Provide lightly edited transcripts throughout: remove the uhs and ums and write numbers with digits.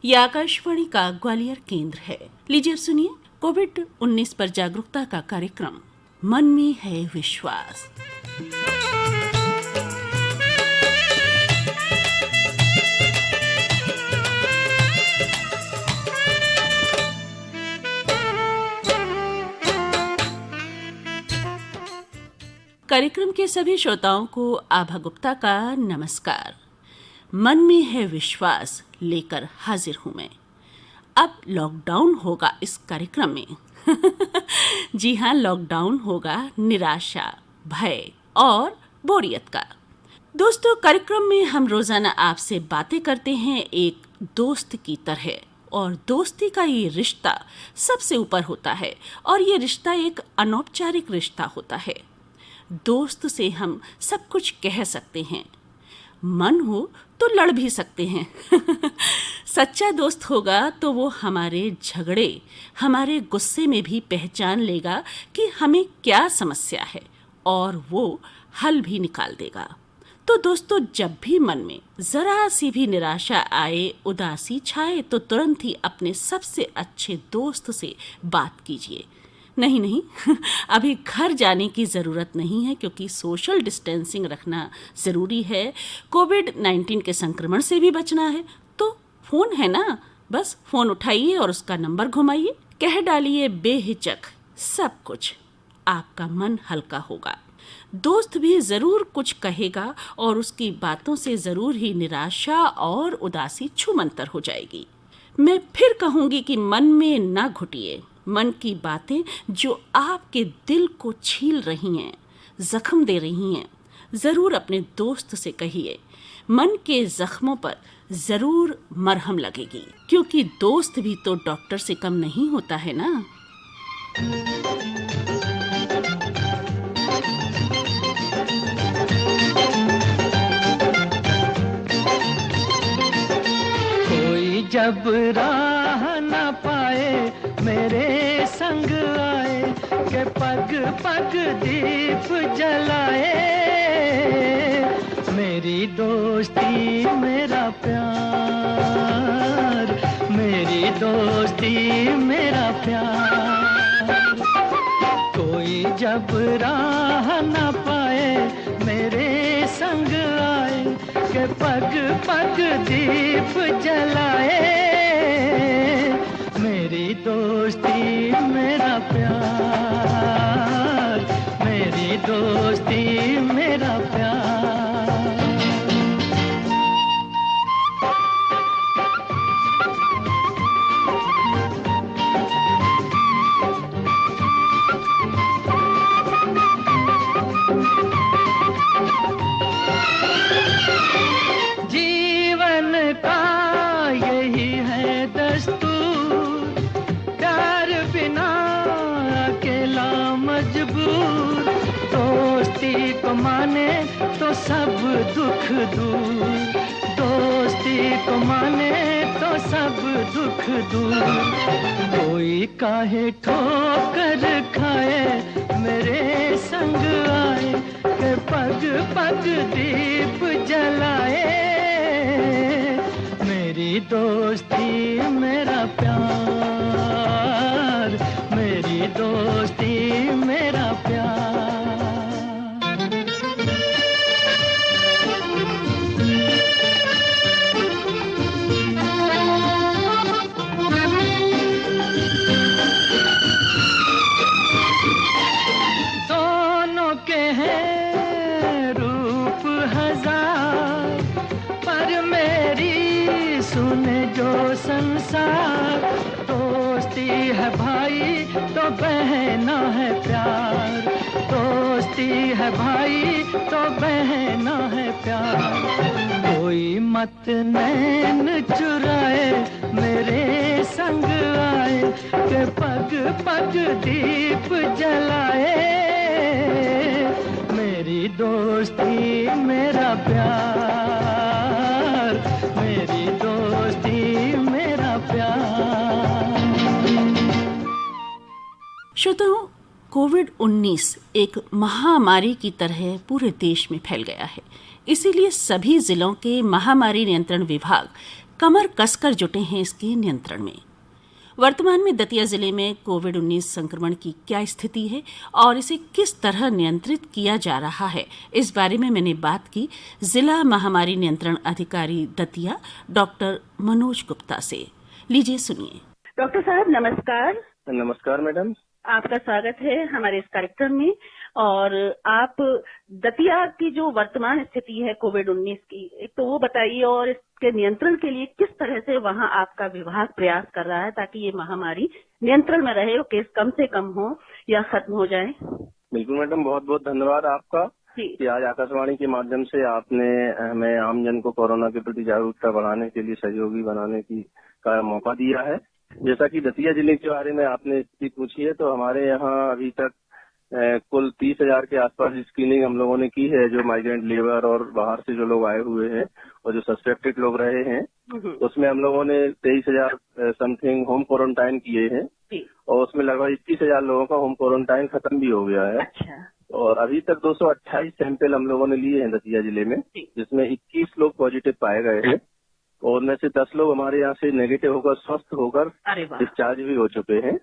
ये आकाशवाणी का ग्वालियर केंद्र है। लीजिए सुनिए कोविड-19 पर जागरूकता का कार्यक्रम मन में है विश्वास। कार्यक्रम के सभी श्रोताओं को आभा गुप्ता का नमस्कार। मन में है विश्वास लेकर हाजिर हूं मैं। अब लॉकडाउन होगा इस कार्यक्रम में। जी हाँ, लॉकडाउन होगा निराशा, भय और बोरियत का। दोस्तों, कार्यक्रम में हम रोजाना आपसे बातें करते हैं एक दोस्त की तरह, और दोस्ती का ये रिश्ता सबसे ऊपर होता है और ये रिश्ता एक अनौपचारिक रिश्ता होता है। दोस्त से हम सब कुछ कह सकते हैं, मन हो तो लड़ भी सकते हैं। सच्चा दोस्त होगा तो वो हमारे झगड़े, हमारे गुस्से में भी पहचान लेगा कि हमें क्या समस्या है और वो हल भी निकाल देगा। तो दोस्तों, जब भी मन में जरा सी भी निराशा आए, उदासी छाए, तो तुरंत ही अपने सबसे अच्छे दोस्त से बात कीजिए। नहीं, अभी घर जाने की ज़रूरत नहीं है, क्योंकि सोशल डिस्टेंसिंग रखना ज़रूरी है। कोविड-19 के संक्रमण से भी बचना है। तो फ़ोन है ना, बस फ़ोन उठाइए और उसका नंबर घुमाइए, कह डालिए बेहिचक सब कुछ, आपका मन हल्का होगा। दोस्त भी ज़रूर कुछ कहेगा और उसकी बातों से ज़रूर ही निराशा और उदासी छूमंतर हो जाएगी। मैं फिर कहूँगी कि मन में ना घुटिए। मन की बातें जो आपके दिल को छील रही हैं, जख्म दे रही हैं, ज़रूर अपने दोस्त से कहिए। मन के जख्मों पर ज़रूर मरहम लगेगी, क्योंकि दोस्त भी तो डॉक्टर से कम नहीं होता है ना। कोई जब राह न पाए मेरे संग आए, के पग पग दीप जलाए। मेरी दोस्ती मेरा प्यार, मेरी दोस्ती मेरा प्यार। कोई जब राह न पाए मेरे संग आए, के पग पग दीप जलाए। मेरी दोस्ती मेरा प्यार, मेरी दोस्ती मेरा प्यार। जीवन का यही है दस्तूर, प्यार बिना अकेला मजबूर। दोस्ती को माने तो सब दुख दूर, दोस्ती को माने तो सब दुख दूर। कोई काहे ठोकर खाए मेरे संग आए, के पग पग दीप जलाए। मेरी दोस्ती मेरा प्यार, मेरी दोस्ती मेरा प्यार। दोनों के हैं रूप हजार, पर मेरी सुने जो संसार। दोस्ती है भाई तो बहना है प्यार, दोस्ती है भाई तो बहना है प्यार। कोई मत नैन चुराए मेरे संग आए, के पग पग दीप जलाए। मेरी दोस्ती मेरा प्यार, मेरी दोस्ती मेरा प्यार। श्रोताओं, कोविड-19 एक महामारी की तरह पूरे देश में फैल गया है। इसीलिए सभी जिलों के महामारी नियंत्रण विभाग कमर कसकर जुटे हैं इसके नियंत्रण में। वर्तमान में दतिया जिले में कोविड-19 संक्रमण की क्या स्थिति है और इसे किस तरह नियंत्रित किया जा रहा है, इस बारे में मैंने बात की जिला महामारी नियंत्रण अधिकारी दतिया डॉक्टर मनोज गुप्ता से। लीजिए सुनिए। डॉक्टर साहब नमस्कार। नमस्कार मैडम, आपका स्वागत है हमारे इस कार्यक्रम में। और आप दतिया की जो वर्तमान स्थिति है कोविड-19 की, एक तो वो बताइए, और इसके नियंत्रण के लिए किस तरह से वहां आपका विभाग प्रयास कर रहा है ताकि ये महामारी नियंत्रण में रहे और केस कम से कम हो या खत्म हो जाए। बिल्कुल मैडम, बहुत बहुत धन्यवाद आपका कि आज आकाशवाणी के माध्यम से आपने हमें आमजन को कोरोना के प्रति जागरूकता बढ़ाने के लिए सहयोगी बनाने का मौका दिया है। जैसा कि दतिया जिले के बारे में आपने स्थिति पूछी है, तो हमारे यहाँ अभी तक कुल 30,000 के आसपास स्क्रीनिंग हम लोगों ने की है, जो माइग्रेंट लेबर और बाहर से जो लोग आए हुए हैं और जो सस्पेक्टेड लोग रहे हैं, उसमें हम लोगों ने 23,000 समथिंग होम क्वारंटाइन किए हैं और उसमें लगभग 21,000 लोगों का होम क्वारंटाइन खत्म भी हो गया है। अच्छा। और अभी तक 228 सैंपल हम लोगों ने लिए हैं दतिया जिले में, जिसमें 21 लोग पॉजिटिव पाए गए हैं और उनमें से 10 लोग हमारे यहाँ से नेगेटिव होकर स्वस्थ होकर डिस्चार्ज भी हो चुके हैं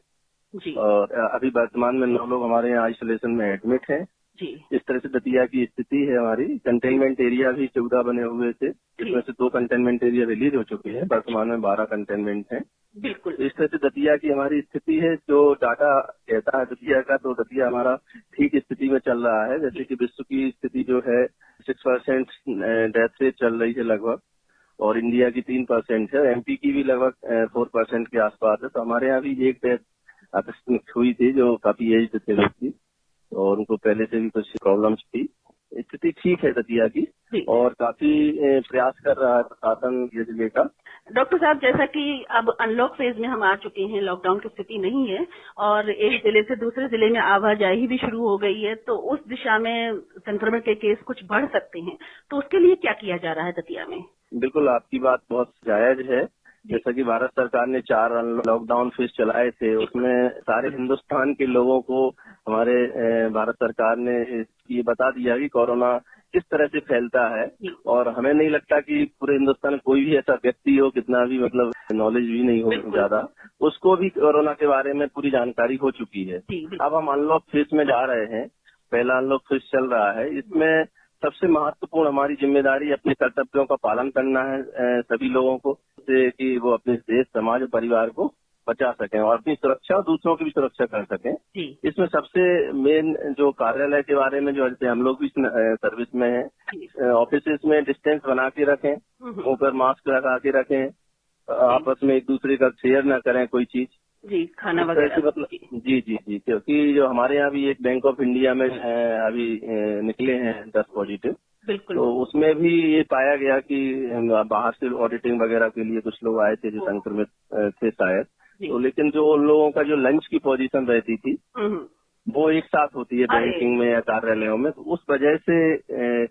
जी। और अभी वर्तमान में 9 लोग हमारे यहाँ आइसोलेशन में एडमिट हैं जी। इस तरह से दतिया की स्थिति है हमारी। कंटेनमेंट एरिया भी 14 बने हुए थे, जिसमें से 2 कंटेनमेंट एरिया रिलीज हो चुके हैं। वर्तमान में 12 कंटेनमेंट हैं। बिल्कुल इस तरह से दतिया की हमारी स्थिति है। जो डाटा कहता है दतिया का, तो दतिया हमारा ठीक स्थिति में चल रहा है। जैसे कि विश्व की स्थिति जो है 6% डेथ रेट चल रही है लगभग, और इंडिया की 3% है। एमपी की भी लगभग 4% के आसपास है। तो हमारे यहाँ भी एक डेथ आकस्मिक हुई थी, जो काफी एज थे व्यक्ति और उनको पहले से भी कुछ प्रॉब्लम्स थी। स्थिति ठीक है दतिया की और काफी प्रयास कर रहा है प्रशासन ये जिले का। डॉक्टर साहब, जैसा कि अब अनलॉक फेज में हम आ चुके हैं, लॉकडाउन की स्थिति नहीं है और एक जिले से दूसरे जिले में आवाजाही भी शुरू हो गई है, तो उस दिशा में संक्रमण के केस कुछ बढ़ सकते हैं, तो उसके लिए क्या किया जा रहा है दतिया में? बिल्कुल, आपकी बात बहुत जायज है। जैसा कि भारत सरकार ने 4 लॉकडाउन फेज चलाए थे, उसमें सारे हिंदुस्तान के लोगों को हमारे भारत सरकार ने ये बता दिया कि कोरोना किस तरह से फैलता है। और हमें नहीं लगता कि पूरे हिंदुस्तान में कोई भी ऐसा व्यक्ति हो, कितना भी मतलब नॉलेज भी नहीं हो ज्यादा, उसको भी कोरोना के बारे में पूरी जानकारी हो चुकी है। अब हम अनलॉक फेज में जा रहे हैं, पहला अनलॉक फेज चल रहा है। इसमें सबसे महत्वपूर्ण हमारी जिम्मेदारी अपने कर्तव्यों का पालन करना है सभी लोगों को, कि वो अपने देश, समाज और परिवार को बचा सकें और अपनी सुरक्षा और दूसरों की भी सुरक्षा कर सकें। इसमें सबसे मेन जो कार्यालय के बारे में, जो हम लोग भी सर्विस में हैं, ऑफिस में डिस्टेंस बना के रखें, मुंह पर मास्क लगा के रखें, आपस में एक दूसरे का शेयर न करें कोई चीज जी, खाना वगैरह। मतलब जी, क्योंकि जो हमारे यहाँ भी एक बैंक ऑफ इंडिया में अभी निकले हैं 10 पॉजिटिव, बिल्कुल, तो उसमें भी ये पाया गया कि बाहर से ऑडिटिंग वगैरह के लिए कुछ लोग आए थे जो संक्रमित थे शायद। तो लेकिन जो उन लोगों का जो लंच की पोजीशन रहती थी वो एक साथ होती है बैंकिंग में या कार्यालयों में, तो उस वजह से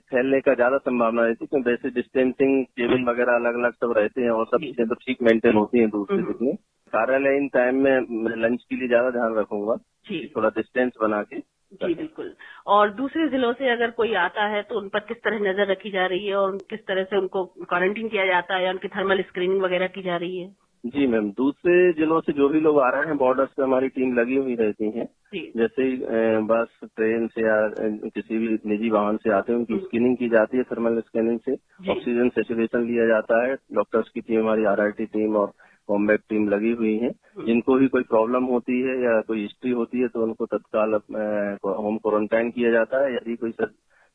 फैलने का ज्यादा संभावना रहती है। क्योंकि वैसे डिस्टेंसिंग, केबिन वगैरह अलग अलग सब रहते हैं और सब चीजें तो ठीक मेंटेन होती हैं दूसरे जितने। कार्यालय इन टाइम में लंच के लिए ज्यादा ध्यान रखूंगा, थोड़ा डिस्टेंस बना के। जी बिल्कुल। और दूसरे जिलों से अगर कोई आता है तो उन पर किस तरह नजर रखी जा रही है और किस तरह से उनको क्वारंटीन किया जाता है या उनकी थर्मल स्क्रीनिंग वगैरह की जा रही है? जी मैम, दूसरे जिलों से जो भी लोग आ रहे हैं, बॉर्डर्स पे हमारी टीम लगी हुई रहती है। जैसे बस, ट्रेन से या किसी भी निजी वाहन से आते हैं, उनकी स्क्रीनिंग की जाती है थर्मल स्कैनिंग से। ऑक्सीजन सेचुरेशन लिया जाता है। डॉक्टर्स की टीम, हमारी आरआरटी टीम और कॉम्बैट टीम लगी हुई है। जिनको भी कोई प्रॉब्लम होती है या कोई हिस्ट्री होती है तो उनको तत्काल होम क्वारंटाइन किया जाता है। यदि कोई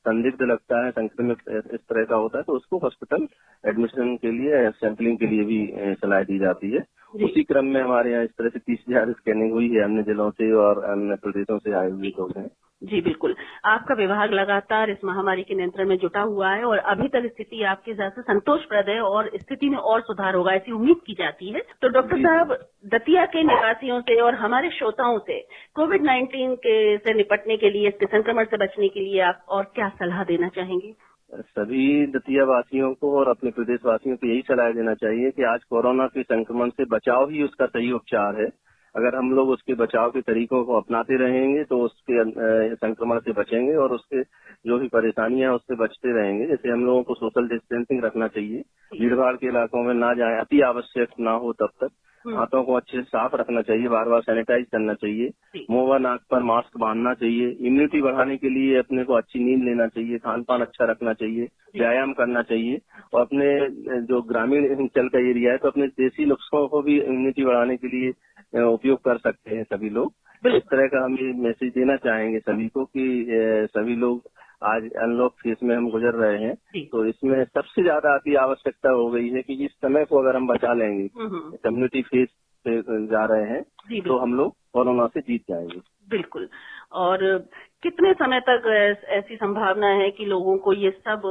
संदिग्ध लगता है, संक्रमित इस तरह का होता है, तो उसको हॉस्पिटल एडमिशन के लिए, सैंपलिंग के लिए भी सलाह दी जाती है। उसी क्रम में हमारे यहाँ इस तरह से 30,000 स्कैनिंग हुई है अन्य जिलों से और अन्य प्रदेशों से आए हुए लोग हैं। जी बिल्कुल। आपका विभाग लगातार इस महामारी के नियंत्रण में जुटा हुआ है और अभी तक स्थिति आपके हिसाब से संतोषप्रद है और स्थिति में और सुधार होगा ऐसी उम्मीद की जाती है। तो डॉक्टर साहब, दतिया के निवासियों से और हमारे श्रोताओं से कोविड-19 से निपटने के लिए, इसके संक्रमण से बचने के लिए आप और क्या सलाह देना चाहेंगे? सभी दतिया वासियों को और अपने प्रदेश वासियों को यही सलाह देना चाहिए कि आज कोरोना के संक्रमण से बचाव ही उसका सही उपचार है। अगर हम लोग उसके बचाव के तरीकों को अपनाते रहेंगे तो उसके संक्रमण से बचेंगे और उसके जो भी परेशानियां उससे बचते रहेंगे। जैसे हम लोगों को सोशल डिस्टेंसिंग रखना चाहिए, भीड़ भाड़ के इलाकों में ना जाए, अति आवश्यक ना हो तब तक, हाथों को अच्छे से साफ रखना चाहिए, बार बार सैनिटाइज करना चाहिए, मुंह व नाक पर मास्क बांधना चाहिए, इम्यूनिटी बढ़ाने के लिए अपने को अच्छी नींद लेना चाहिए, खान पान अच्छा रखना चाहिए, व्यायाम करना चाहिए और अपने जो ग्रामीण अंचल का एरिया है तो अपने देसी नुस्खों को भी इम्यूनिटी बढ़ाने के लिए उपयोग कर सकते हैं सभी लोग। इस तरह का हम ये मैसेज देना चाहेंगे सभी को कि सभी लोग आज अनलॉक फेज में हम गुजर रहे हैं, तो इसमें सबसे ज्यादा अति आवश्यकता हो गई है कि इस समय को अगर हम बचा लेंगे, कम्युनिटी फेज पे जा रहे हैं तो हम लोग कोरोना से जीत जाएंगे। बिल्कुल। और कितने समय तक ऐसी संभावना है कि लोगों को ये सब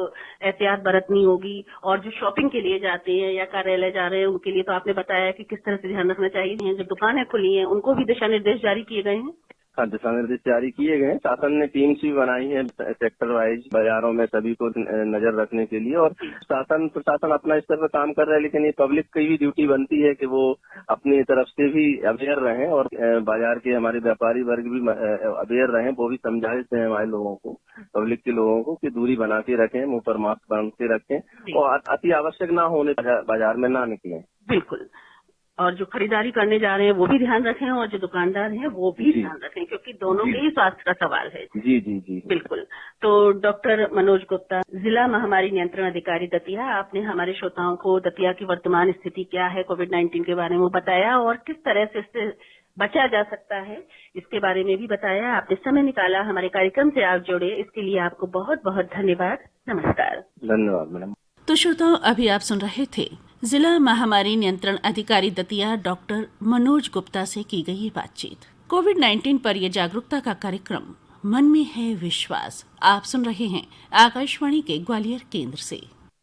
एहतियात बरतनी होगी? और जो शॉपिंग के लिए जाते हैं या कार्यालय जा रहे हैं उनके लिए तो आपने बताया कि किस तरह से ध्यान रखना चाहिए। जो दुकानें खुली हैं उनको भी दिशा निर्देश जारी किए गए हैं। हाँ, दिशा निर्देश जारी किए गए हैं। शासन ने टीम्स भी बनाई है सेक्टर वाइज बाजारों में सभी को नजर रखने के लिए और प्रशासन अपना स्तर पर काम कर रहा है, लेकिन ये पब्लिक की भी ड्यूटी बनती है कि वो अपनी तरफ से भी अवेयर रहें और बाजार के हमारे व्यापारी वर्ग भी अवेयर रहें, वो भी समझाए दें हमारे लोगों को, पब्लिक के लोगों को कि दूरी बना के रखें, मुंह पर मास्क बांध के रखें और अति आवश्यक ना होने बाजार में ना निकलें। बिल्कुल। और जो खरीदारी करने जा रहे हैं वो भी ध्यान रखें और जो दुकानदार हैं वो भी ध्यान रखें, क्योंकि दोनों के ही स्वास्थ्य का सवाल है। जी जी जी बिल्कुल। तो डॉक्टर मनोज गुप्ता, जिला महामारी नियंत्रण अधिकारी दतिया, आपने हमारे श्रोताओं को दतिया की वर्तमान स्थिति क्या है कोविड-19 के बारे में बताया और किस तरह से इससे बचा जा सकता है इसके बारे में भी बताया। आपने समय निकाला, हमारे कार्यक्रम से आप जुड़े, इसके लिए आपको बहुत बहुत धन्यवाद। नमस्कार। धन्यवाद मैडम। तो श्रोताओं, अभी आप सुन रहे थे जिला महामारी नियंत्रण अधिकारी दतिया डॉक्टर मनोज गुप्ता से की गई ये बातचीत। कोविड-19 पर यह जागरूकता का कार्यक्रम मन में है विश्वास आप सुन रहे हैं आकाशवाणी के ग्वालियर केंद्र से।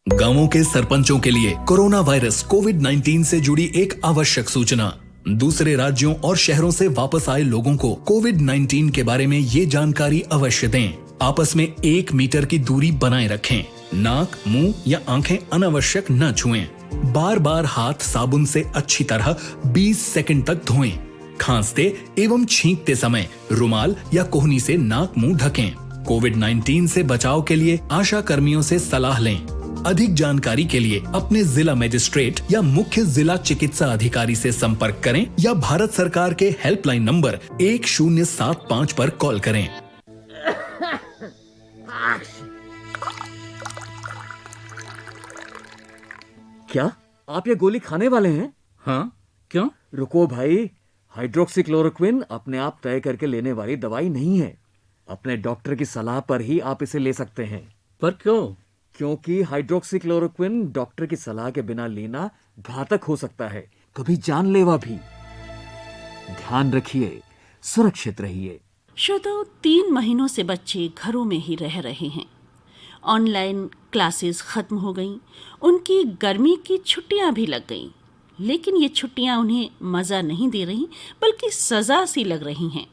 गांवों के सरपंचों के लिए कोरोना वायरस कोविड-19 से जुड़ी एक आवश्यक सूचना। दूसरे राज्यों और शहरों से वापस आए लोगों को कोविड-19 के बारे में ये जानकारी अवश्य दें। आपस में 1 मीटर की दूरी बनाए रखें। नाक, मुंह या आंखें अनावश्यक न छुएं। बार बार हाथ साबुन से अच्छी तरह 20 सेकंड तक धोएं। खांसते एवं छींकते समय रुमाल या कोहनी से नाक मुंह ढकें। कोविड-19 से बचाव के लिए आशा कर्मियों से सलाह लें। अधिक जानकारी के लिए अपने जिला मजिस्ट्रेट या मुख्य जिला चिकित्सा अधिकारी से संपर्क करें या भारत सरकार के हेल्पलाइन नंबर 1075 पर कॉल करें। क्या आप ये गोली खाने वाले हैं? हाँ, क्यों? रुको भाई, हाइड्रोक्सीक्लोरोक्विन अपने आप तय करके लेने वाली दवाई नहीं है। अपने डॉक्टर की सलाह पर ही आप इसे ले सकते हैं। पर क्यों? क्योंकि हाइड्रोक्सीक्लोरोक्विन डॉक्टर की सलाह के बिना लेना घातक हो सकता है, कभी जानलेवा भी। ध्यान रखिए, सुरक्षित रहिए। श्रोताओ, 3 महीनों से बच्चे घरों में ही रह रहे हैं। ऑनलाइन क्लासेस खत्म हो गईं, उनकी गर्मी की छुट्टियां भी लग गईं, लेकिन ये छुट्टियां उन्हें मज़ा नहीं दे रही बल्कि सज़ा सी लग रही हैं।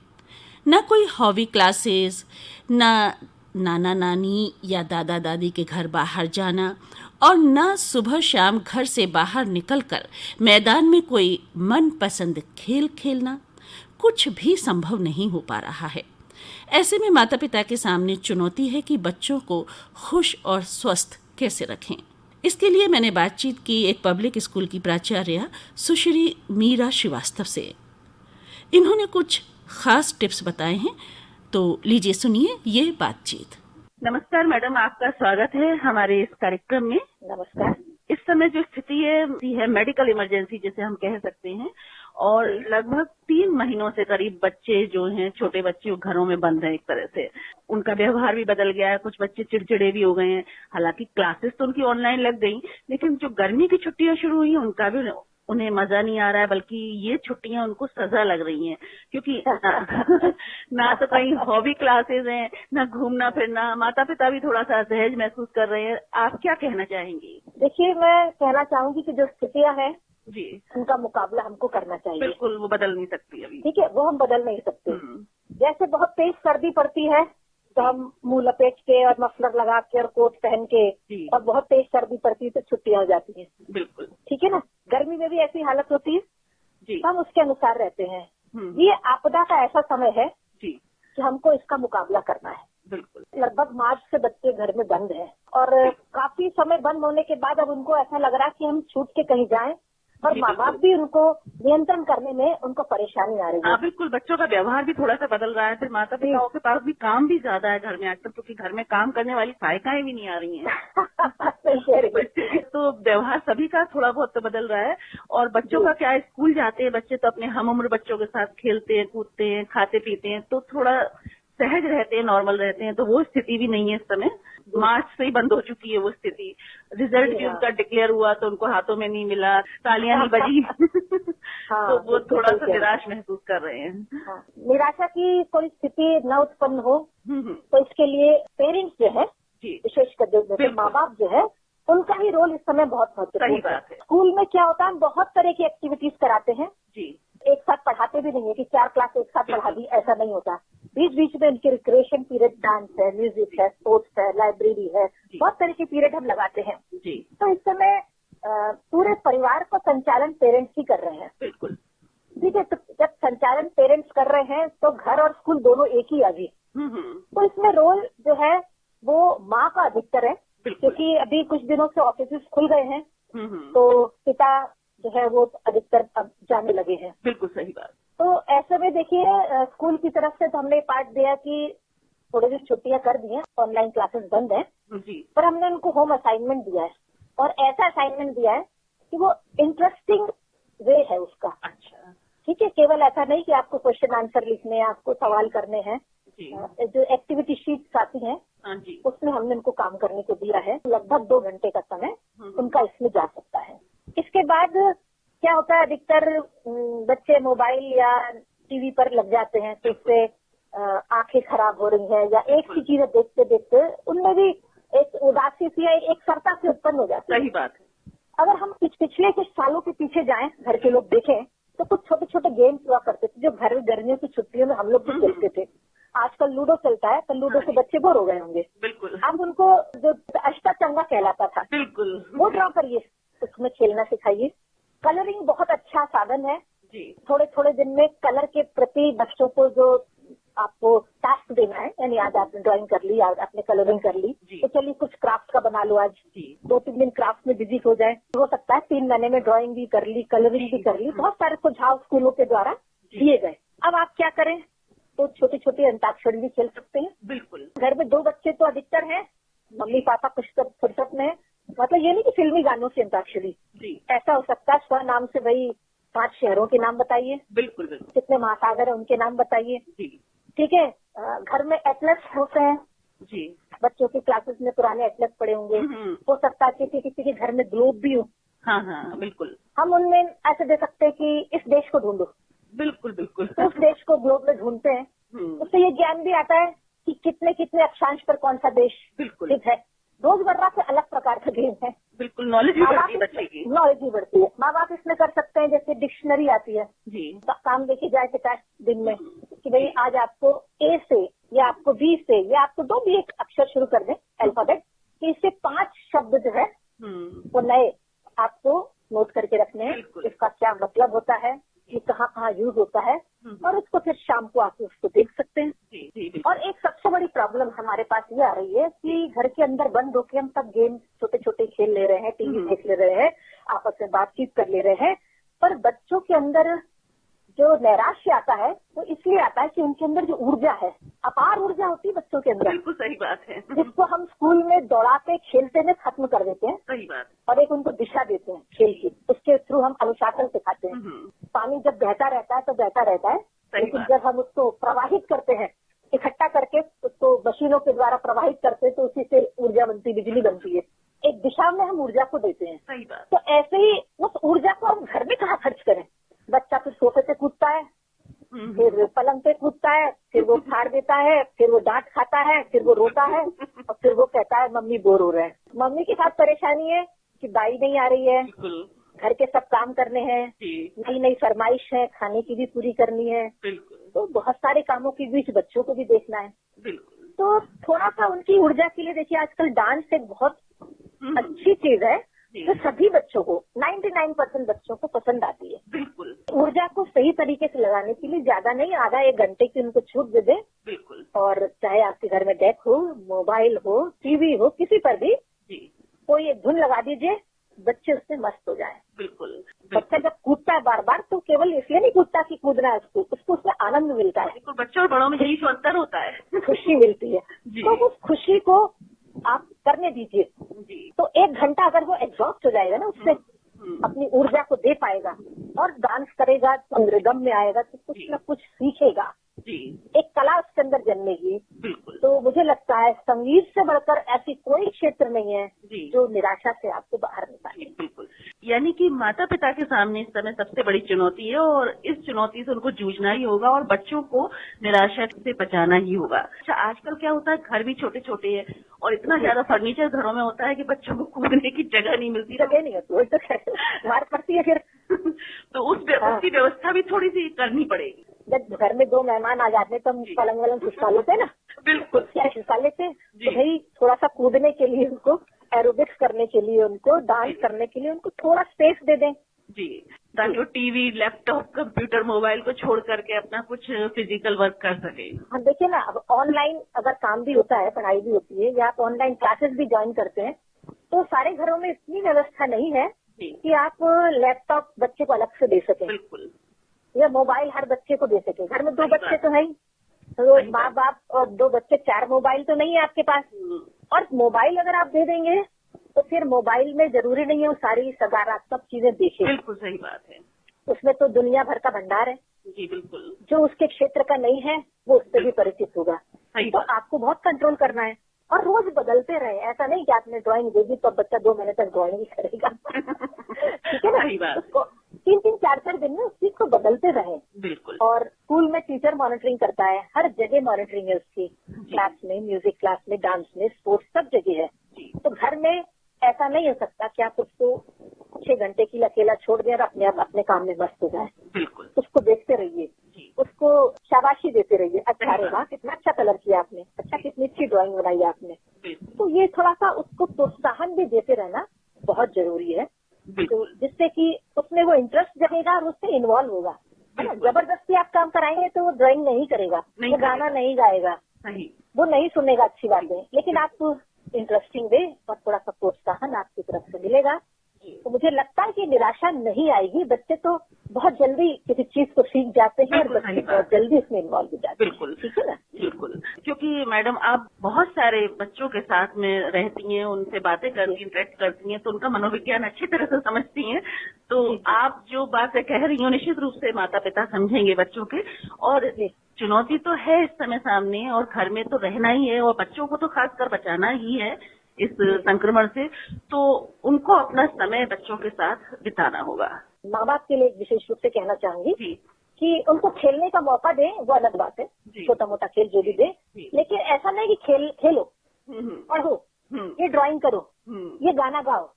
ना कोई हॉबी क्लासेस, ना नाना नानी या दादा दादी के घर बाहर जाना और ना सुबह शाम घर से बाहर निकलकर मैदान में कोई मनपसंद खेल खेलना, कुछ भी संभव नहीं हो पा रहा है। ऐसे में माता पिता के सामने चुनौती है कि बच्चों को खुश और स्वस्थ कैसे रखें। इसके लिए मैंने बातचीत की एक पब्लिक स्कूल की प्राचार्य सुश्री मीरा श्रीवास्तव से। इन्होंने कुछ खास टिप्स बताए हैं, तो लीजिए सुनिए ये बातचीत। नमस्कार मैडम, आपका स्वागत है हमारे इस कार्यक्रम में। नमस्कार। इस समय जो स्थिति है मेडिकल इमरजेंसी जिसे हम कह सकते हैं, और लगभग 3 महीनों से करीब बच्चे जो हैं, छोटे बच्चे घरों में बंद हैं। एक तरह से उनका व्यवहार भी बदल गया है, कुछ बच्चे चिड़चिड़े भी हो गए हैं। हालांकि क्लासेस तो उनकी ऑनलाइन लग गई, लेकिन जो गर्मी की छुट्टियां शुरू हुई उनका भी उन्हें मजा नहीं आ रहा है, बल्कि ये छुट्टियां उनको सजा लग रही हैं, क्योंकि ना तो कहीं हॉबी क्लासेस हैं, ना घूमना फिरना। माता पिता भी थोड़ा सा असहज महसूस कर रहे हैं। आप क्या कहना चाहेंगी? देखिए, मैं कहना चाहूंगी कि जो स्थितियां हैं जी, उनका मुकाबला हमको करना चाहिए। बिल्कुल, वो बदल नहीं सकती अभी। ठीक है, वो हम बदल नहीं सकते। जैसे बहुत तेज सर्दी पड़ती है तो हम मुंह लपेट के और मफलर लगा के और कोट पहन के, और बहुत तेज सर्दी पड़ती है तो छुट्टियां हो जाती है। बिल्कुल, ठीक है ना। गर्मी में भी ऐसी हालत होती है जी, हम उसके अनुसार रहते हैं। ये आपदा का ऐसा समय है जी कि हमको इसका मुकाबला करना है। बिल्कुल लगभग मार्च से बच्चे घर में बंद हैं और काफी समय बंद होने के बाद अब उनको ऐसा लग रहा है कि हम छूट के कहीं जाएं और जी, माँ बाप भी उनको नियंत्रण करने में उनको परेशानी आ रही है। हाँ बिल्कुल, बच्चों का व्यवहार भी थोड़ा सा बदल रहा है। फिर माता पिताओं के पास भी काम भी ज्यादा है घर में आजकल, क्योंकि घर में काम करने वाली सहायिकाएं भी नहीं आ रही हैं। तो व्यवहार सभी का थोड़ा बहुत तो बदल रहा है। और बच्चों का क्या है, स्कूल जाते हैं बच्चे तो अपने हम उम्र बच्चों के साथ खेलते हैं, कूदते हैं, खाते पीते हैं, तो थोड़ा सहज रहते हैं, नॉर्मल रहते हैं। तो वो स्थिति भी नहीं है इस समय। मार्च से ही बंद हो चुकी है वो स्थिति। रिजल्ट भी उनका डिक्लेयर हुआ तो उनको हाथों में नहीं मिला, तालियां नहीं बजी। तो वो थोड़ा सा निराश महसूस कर रहे हैं। निराशा की कोई स्थिति न उत्पन्न हो तो इसके लिए पेरेंट्स जो है, विशेषकर जो माँ बाप जो है, उनका ही रोल इस समय बहुत महत्वपूर्ण है। स्कूल में क्या होता है, बहुत तरह की एक्टिविटीज कराते हैं जी, एक साथ पढ़ाते भी नहीं है कि 4 क्लास एक साथ पढ़ा दी, ऐसा नहीं होता। बीच बीच में इनके रिक्रिएशन पीरियड, डांस है, म्यूजिक है, स्पोर्ट्स है, लाइब्रेरी है, बहुत तरह के पीरियड हम लगाते हैं जी। तो इस समय पूरे परिवार को संचालन पेरेंट्स ही कर रहे हैं। बिल्कुल ठीक है। तो जब संचालन पेरेंट्स कर रहे हैं तो घर और स्कूल दोनों एक ही आ गए। तो इसमें रोल जो है वो माँ का अधिकतर है, क्योंकि अभी कुछ दिनों से ऑफिस खुल गए हैं तो पिता जो है वो अधिकतर अब जाने लगे हैं। बिल्कुल सही बात। तो ऐसे में देखिए स्कूल की तरफ से तो हमने पार्ट दिया कि थोड़ी सी छुट्टियां कर दी हैं, ऑनलाइन क्लासेस बंद है जी, पर हमने उनको होम असाइनमेंट दिया है और ऐसा असाइनमेंट दिया है कि वो इंटरेस्टिंग वे है उसका। अच्छा ठीक है, केवल ऐसा नहीं कि आपको क्वेश्चन आंसर लिखने हैं, आपको सवाल करने हैं। जो एक्टिविटी शीट्स आती हैं उसमें हमने उनको काम करने को दिया है। लगभग 2 घंटे का समय उनका इसमें जा सकता है। इसके बाद क्या होता है, अधिकतर बच्चे मोबाइल या टीवी पर लग जाते हैं तो इससे आंखें खराब हो रही हैं, या एक ही चीजें देखते देखते उनमें भी एक उदासी सी या एक सरता से उत्पन्न हो जाती है। सही बात है। अगर हम पिछले कुछ सालों के पीछे जाएं, घर के लोग देखें तो कुछ छोटे छोटे गेम्स हुआ करते थे जो घर में गर्मियों की छुट्टियों में हम लोग भी खेलते थे। आजकल लूडो चलता है तो लूडो से बच्चे बोर हो गए होंगे। बिल्कुल। अब उनको जो अष्टाचंगा कहलाता था, बिल्कुल, वो ड्रॉ करिए, उसमें खेलना सिखाइए। कलरिंग बहुत अच्छा साधन है जी। थोड़े थोड़े दिन में कलर के प्रति बच्चों को जो आपको टास्क देना है, यानी आज आपने ड्राइंग कर ली, आज आपने कलरिंग कर ली, तो चलिए कुछ क्राफ्ट का बना लो। आज 2-3 दिन क्राफ्ट में बिजी हो जाए, हो सकता है 3 महीने में ड्राइंग भी कर ली, कलरिंग भी कर ली। बहुत सारे सुझाव स्कूलों के द्वारा दिए गए। अब आप क्या करें, तो छोटी छोटी अंताक्षरी भी खेल सकते हैं। बिल्कुल। घर में 2 बच्चे तो अधिकतर हैं, मम्मी पापा कुछ तो फुर्सत में है, मतलब ये नहीं कि फिल्मी गानों से अंताक्षरी, ऐसा हो सकता है स्व नाम से वही 5 शहरों के नाम बताइए। बिल्कुल बिल्कुल। कितने महासागर है उनके नाम बताइए। ठीक है। घर में एटलस होते हैं जी, बच्चों की क्लासेस में पुराने एटलस पड़े होंगे। हो सकता है किसी के घर में ग्लोब भी हो। हाँ हाँ बिल्कुल। हम उनमें ऐसे दे सकते हैं कि इस देश को ढूंढो। बिल्कुल बिल्कुल। तो उस देश को ग्लोब में ढूंढते हैं, उससे ये ज्ञान भी आता है कि कितने कितने अक्षांश पर कौन सा देश स्थित है। रोजमर्रा से अलग प्रकार का गेम है। बिल्कुल, नॉलेज भी बढ़ती है बच्चे की। नॉलेज भी बढ़ती है। माँ बाप इसमें कर सकते हैं, जैसे डिक्शनरी आती है जी, तो काम देखी जाए 50 दिन में कि भाई आज आपको ए से या आपको बी से या आपको दो भी एक अक्षर शुरू कर दें अल्फाबेट, कि इससे 5 शब्द जो है वो नए आपको नोट करके रखने हैं। इसका क्या मतलब होता है, ये कहाँ कहाँ यूज होता है, और उसको फिर शाम को आके उसको देख सकते हैं। जी। और एक सबसे बड़ी प्रॉब्लम हमारे पास ये आ रही है कि घर के अंदर बंद होके हम सब गेम छोटे छोटे खेल ले रहे हैं, टीवी देख ले रहे हैं, आपस में बातचीत कर ले रहे हैं, पर बच्चों के अंदर जो नैराश्य आता है वो इसलिए आता है कि उनके अंदर जो ऊर्जा है, अपार ऊर्जा होती है बच्चों के अंदर। बिल्कुल सही बात है। जिसको हम स्कूल में दौड़ाते खेलते में खत्म कर देते हैं। सही बात। और एक उनको दिशा देते हैं खेल की, उसके थ्रू हम अनुशासन सिखाते हैं। पानी जब बहता रहता है तो बहता रहता है, लेकिन जब हम उसको प्रवाहित करते हैं, इकट्ठा करके उसको मशीनों के द्वारा प्रवाहित करते हैं, तो उसी से ऊर्जा बनती, बिजली बनती है। एक दिशा में हम ऊर्जा को देते हैं। सही बात। तो ऐसे ही उस ऊर्जा को हम घर में कहाँ खर्च करें। बच्चा फिर सोफे पे कूदता है, फिर पलंग पे कूदता है, फिर वो फाड़ देता है, फिर वो डांट खाता है, फिर वो रोता है, और फिर वो कहता है मम्मी बोर हो रहे हैं। मम्मी के साथ परेशानी है कि दाई नहीं आ रही है, घर के सब काम करने हैं, नई नई फरमाइश है, खाने की भी पूरी करनी है, तो बहुत सारे कामों के बीच बच्चों को भी देखना है। तो थोड़ा सा उनकी ऊर्जा के लिए देखिए, आजकल डांस एक बहुत अच्छी चीज है जो सभी बच्चों को 99% बच्चों को पसंद आती है। बिल्कुल। ऊर्जा को सही सही तरीके से लगाने के लिए ज्यादा नहीं, आधा 1 घंटे की उनको छूट दे दें। बिल्कुल। और चाहे आपके घर में डेक हो, मोबाइल हो, टीवी हो, किसी पर भी कोई एक धुन लगा दीजिए, बच्चे उससे मस्त हो जाए। बिल्कुल। बच्चा जब कूदता है बार बार तो केवल इसलिए नहीं कूदता कि कूदना है उसको उसमें आनंद मिलता है। बिल्कुल, बच्चों और बड़ों में यही तो अंतर होता है। खुशी मिलती है, तो उस खुशी को आप करने दीजिए। तो 1 घंटा अगर वो एग्जॉस्ट हो जाएगा ना, उससे अपनी ऊर्जा को दे पाएगा और डांस करेगा तो रिदम में आएगा, तो कुछ न कुछ सीखेगा, एक कला उसके अंदर जन्मेगी। तो मुझे लगता है संगीत से बढ़कर ऐसी कोई क्षेत्र नहीं है जो निराशा से आपको बाहर निकाले। बिल्कुल, यानी कि माता पिता के सामने इस समय सबसे बड़ी चुनौती है और इस चुनौती से उनको जूझना ही होगा और बच्चों को निराशा से बचाना ही होगा। अच्छा, आजकल क्या होता है, घर भी छोटे छोटे हैं और इतना ज्यादा फर्नीचर घरों में होता है कि बच्चों को कूदने की जगह नहीं मिलती। जगह नहीं होती, वही तो मार पड़ती है फिर। तो उसकी व्यवस्था भी थोड़ी सी करनी पड़ेगी। जब घर में 2 मेहमान आ जाते तो हम पलंग वलंग खिसका लेते ना, बिल्कुल खिसका लेते, तो भाई थोड़ा सा कूदने के लिए उनको, एरोबिक्स करने के लिए उनको, डांस करने के लिए उनको थोड़ा स्पेस दे दें जी, ताकि वो टीवी, लैपटॉप, कंप्यूटर, मोबाइल को छोड़ करके अपना कुछ फिजिकल वर्क कर सके। हम देखिए ना, अब ऑनलाइन अगर काम भी होता है, पढ़ाई भी होती है, या आप ऑनलाइन क्लासेस भी ज्वाइन करते हैं, तो सारे घरों में इतनी व्यवस्था नहीं है कि आप लैपटॉप बच्चे को अलग से दे सकें। बिल्कुल। या मोबाइल हर बच्चे को दे सके। घर में 2 बच्चे तो है ही, तो माँ बाप और 2 बच्चे, 4 मोबाइल तो नहीं है आपके पास। और मोबाइल अगर आप दे देंगे तो फिर मोबाइल में जरूरी नहीं है वो सारी सकारात्मक चीजें देखे। बिल्कुल सही बात है। उसमें तो दुनिया भर का भंडार है। जी बिल्कुल। जो उसके क्षेत्र का नहीं है वो उससे भी परिचित होगा। तो आपको बहुत कंट्रोल करना है और रोज बदलते रहे। ऐसा नहीं कि आपने ड्राइंग दे दी तो बच्चा 2 महीने तक ड्राइंग ही करेगा। ठीक है ना, सही बात। उसको 3-3, 4-4 दिन में उस चीज को बदलते रहे। बिल्कुल। और स्कूल में टीचर मॉनिटरिंग करता है, हर जगह मॉनिटरिंग है उसकी, क्लास में, म्यूजिक क्लास में, डांस में, स्पोर्ट्स, सब जगह है। तो घर में ऐसा नहीं हो सकता कि आप उसको 6 घंटे के लिए अकेला छोड़ दें और अपने आप अपने काम में मस्त हो जाए। बिल्कुल। उसको देखते रहिए, उसको शाबाशी देते रहिए। अच्छा रे वाह, कितना अच्छा कलर किया आपने, अच्छा कितनी अच्छी ड्राइंग बनाई आपने। तो ये थोड़ा सा उसको प्रोत्साहन भी देते रहना बहुत जरूरी है, तो जिससे कि उसमें वो इंटरेस्ट जगेगा और उससे इन्वॉल्व होगा। है ना, जबरदस्ती आप काम कराएंगे तो वो ड्राइंग नहीं करेगा, वो गाना नहीं गाएगा, वो नहीं सुनेगा अच्छी बातें। लेकिन आप इंटरेस्टिंग दे और थोड़ा सा प्रोत्साहन आपकी तरफ से मिलेगा, तो मुझे लगता है कि निराशा नहीं आएगी। बच्चे तो बहुत जल्दी किसी चीज को सीख जाते हैं और बच्चे बहुत जल्दी इसमें इन्वॉल्व हो जाते हैं। बिल्कुल। ठीक है ना। बिल्कुल, क्योंकि मैडम आप बहुत सारे बच्चों के साथ में रहती हैं, उनसे बातें करती हैं, इंटरेक्ट करती हैं, तो उनका मनोविज्ञान अच्छी तरह से समझती हैं। तो आप जो बातें कह रही हो निश्चित रूप से माता पिता समझेंगे बच्चों के। और चुनौती तो है इस समय सामने और घर में तो रहना ही है और बच्चों को तो खासकर बचाना ही है इस संक्रमण से, तो उनको अपना समय बच्चों के साथ बिताना होगा। माँ बाप के लिए विशेष रूप से कहना चाहूंगी कि उनको खेलने का मौका दें, वो अलग बात है, छोटा मोटा खेल जो भी दे, लेकिन ऐसा नहीं कि खेलो, पढ़ो, ये ड्राइंग करो, ये गाना गाओ,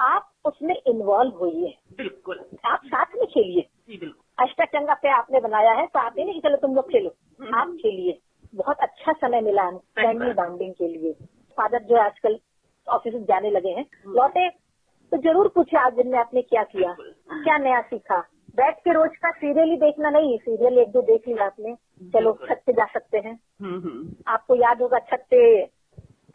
आप उसमें इन्वॉल्व होइए। बिल्कुल, आप साथ में खेलिए। अष्टचंगा पे आपने बनाया है तो आप ही नहीं कि चलो तुम लोग खेलो, आप खेलिए। बहुत अच्छा समय मिला फैमिली बॉन्डिंग के लिए। फादर जो आजकल ऑफिस जाने लगे हैं, लौटे तो जरूर पूछे आज दिन में आपने क्या किया, क्या नया सीखा। बैठ के रोज का सीरियल ही देखना नहीं, सीरियल 1-2 देख लिया आपने, चलो छत पे जा सकते हैं। आपको याद होगा छत पे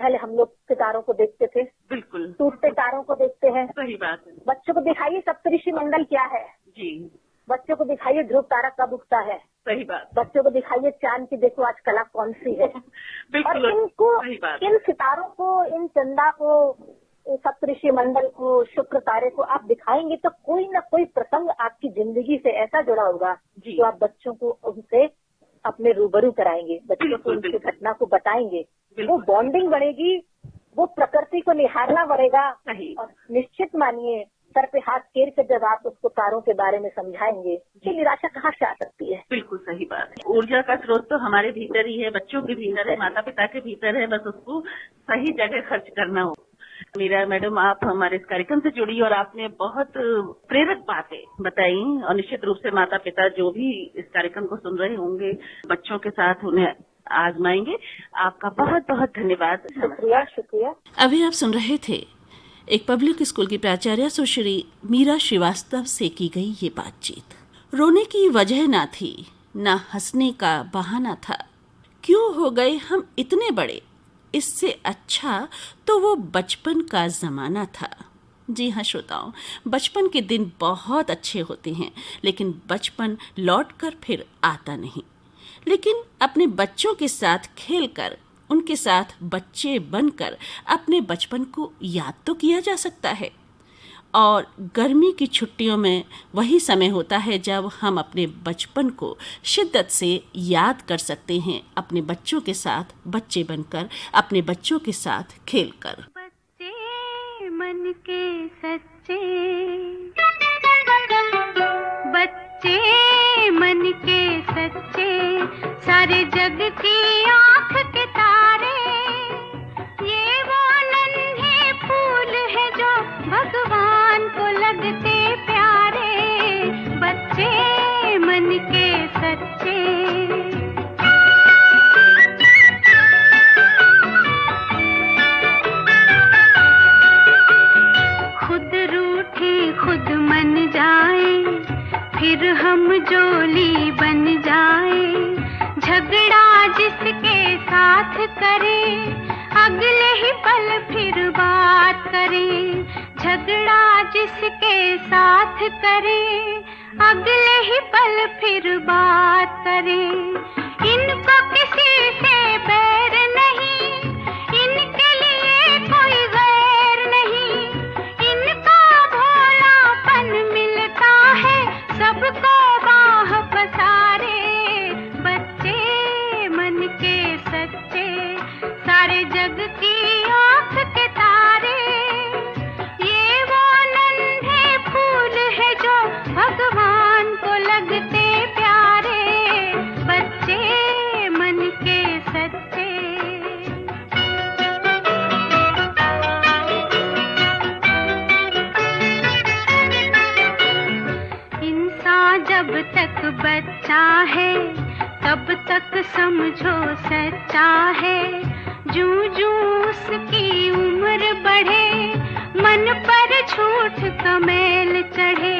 पहले हम लोग सितारों को देखते थे, बिल्कुल टूटते तारों को देखते हैं। सही बात है। बच्चों को दिखाइए सप्तऋषि मंडल क्या है जी, बच्चों को दिखाइए ध्रुव तारा कब उगता है। सही बात। बच्चों को दिखाइए चांद की देखो आज कला कौन सी है। और इनको, इन सितारों को, इन चंदा को, सप्तऋषि मंडल को, शुक्र तारे को आप दिखाएंगे तो कोई ना कोई प्रसंग आपकी जिंदगी से ऐसा जुड़ा होगा जो आप बच्चों को उनसे अपने रूबरू कराएंगे, बच्चों को उनकी घटना को बताएंगे, वो बॉन्डिंग बढ़ेगी, वो प्रकृति को निहारना बढ़ेगा। और निश्चित मानिए सर पे हाथ फेर के जब आप उसको तारों के बारे में समझाएंगे कि निराशा कहाँ से आ सकती है। बिल्कुल सही बात है। ऊर्जा का स्रोत तो हमारे भीतर ही है, बच्चों के भीतर है, माता पिता के भीतर है, बस उसको सही जगह खर्च करना हो। मीरा मैडम, आप हमारे इस कार्यक्रम से जुड़ी और आपने बहुत प्रेरक बातें बताई और निश्चित रूप से माता पिता जो भी इस कार्यक्रम को सुन रहे होंगे बच्चों के साथ उन्हें आजमाएंगे। आपका बहुत बहुत धन्यवाद। शुक्रिया शुक्रिया। अभी आप सुन रहे थे एक पब्लिक स्कूल की प्राचार्य सुश्री मीरा श्रीवास्तव से की गई ये बातचीत। रोने की वजह ना थी, ना हंसने का बहाना था। क्यों हो गए हम इतने बड़े, इससे अच्छा तो वो बचपन का ज़माना था। जी हाँ श्रोताओं, बचपन के दिन बहुत अच्छे होते हैं, लेकिन बचपन लौटकर फिर आता नहीं। लेकिन अपने बच्चों के साथ खेलकर, उनके साथ बच्चे बनकर अपने बचपन को याद तो किया जा सकता है। और गर्मी की छुट्टियों में वही समय होता है जब हम अपने बचपन को शिद्दत से याद कर सकते हैं, अपने बच्चों के साथ बच्चे बनकर, अपने बच्चों के साथ खेलकर। बच्चे मन के सच्चे, बच्चे मन के सच्चे, सारे जग की आँख के तारे, ये वो नन्हे फूल है जो भगवान को लगते प्यारे, बच्चे मन के सच्चे। खुद रूठे खुद मन जाए, फिर हम जोली बन जाए, झगड़ा जिसके साथ करे, अगले ही पल फिर बात करे, झगड़ा जिसके साथ करे, अगले ही पल फिर बात करे। इनको किसी से बैर नहीं, इनके लिए कोई गैर नहीं, इनका भोलापन मिलता है सबको बाह पसारे, बच्चे मन के सच्चे, सारे जग की आँख के तारे, ये वो नन्हे फूल है जो भगवान को लगते प्यारे, बच्चे मन के सच्चे। इंसान जब तक बच्चा है तब तक समझो सच्चा है, जूं जूं उसकी उम्र बढ़े, मन पर झूठ का मैल चढ़े,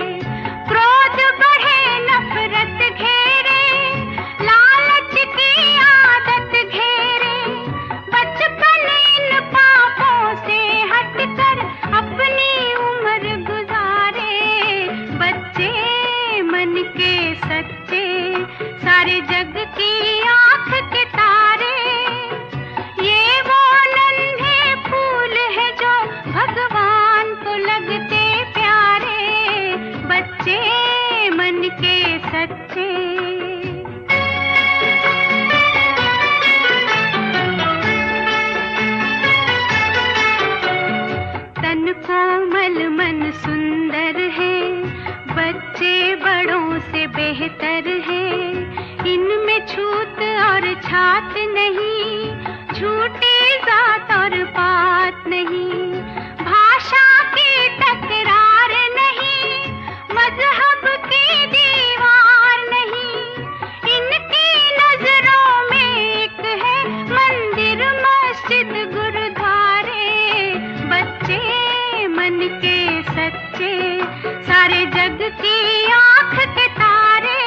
क्रोध बढ़े नफरत घेरे, लालच की आदत घेरे, बचपन इन पापों से हटकर अपनी उम्र गुजारे, बच्चे मन के सच्चे, सारे जग की आँख के तारे, ये वो नन्हे फूल है जो भगवान को लगते प्यारे, बच्चे मन के सच्चे। तन कोमल मन सुंदर है, बच्चे बड़ों से बेहतर है, इनमें छूत और छात नहीं, झूठी जात और बात नहीं, भाषा की तकरार नहीं, मजहब की दीवार नहीं, इनकी नजरों में एक है मंदिर मस्जिद गुरुद्वारे, बच्चे मन के सच्चे, सारे जग की आँख के तारे,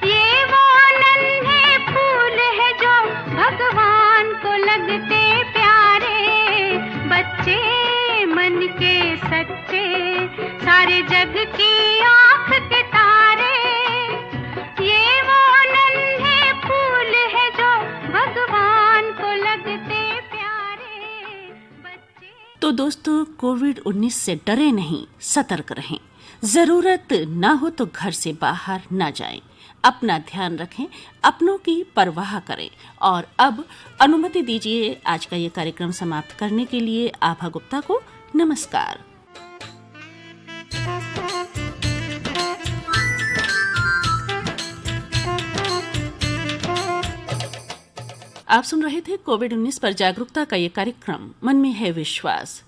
ये वो नन्हे फूल है जो भगवान को लगते प्यारे, बच्चे मन के सच्चे, सारे जग की आँख के तारे, ये वो नन्हे फूल है जो भगवान को लगते प्यारे, बच्चे। तो दोस्तों, कोविड-19 से डरे नहीं, सतर्क रहें। जरूरत ना हो तो घर से बाहर ना जाएं, अपना ध्यान रखें, अपनों की परवाह करें। और अब अनुमति दीजिए आज का ये कार्यक्रम समाप्त करने के लिए आभा गुप्ता को नमस्कार। आप सुन रहे थे कोविड-19 पर जागरूकता का ये कार्यक्रम मन में है विश्वास।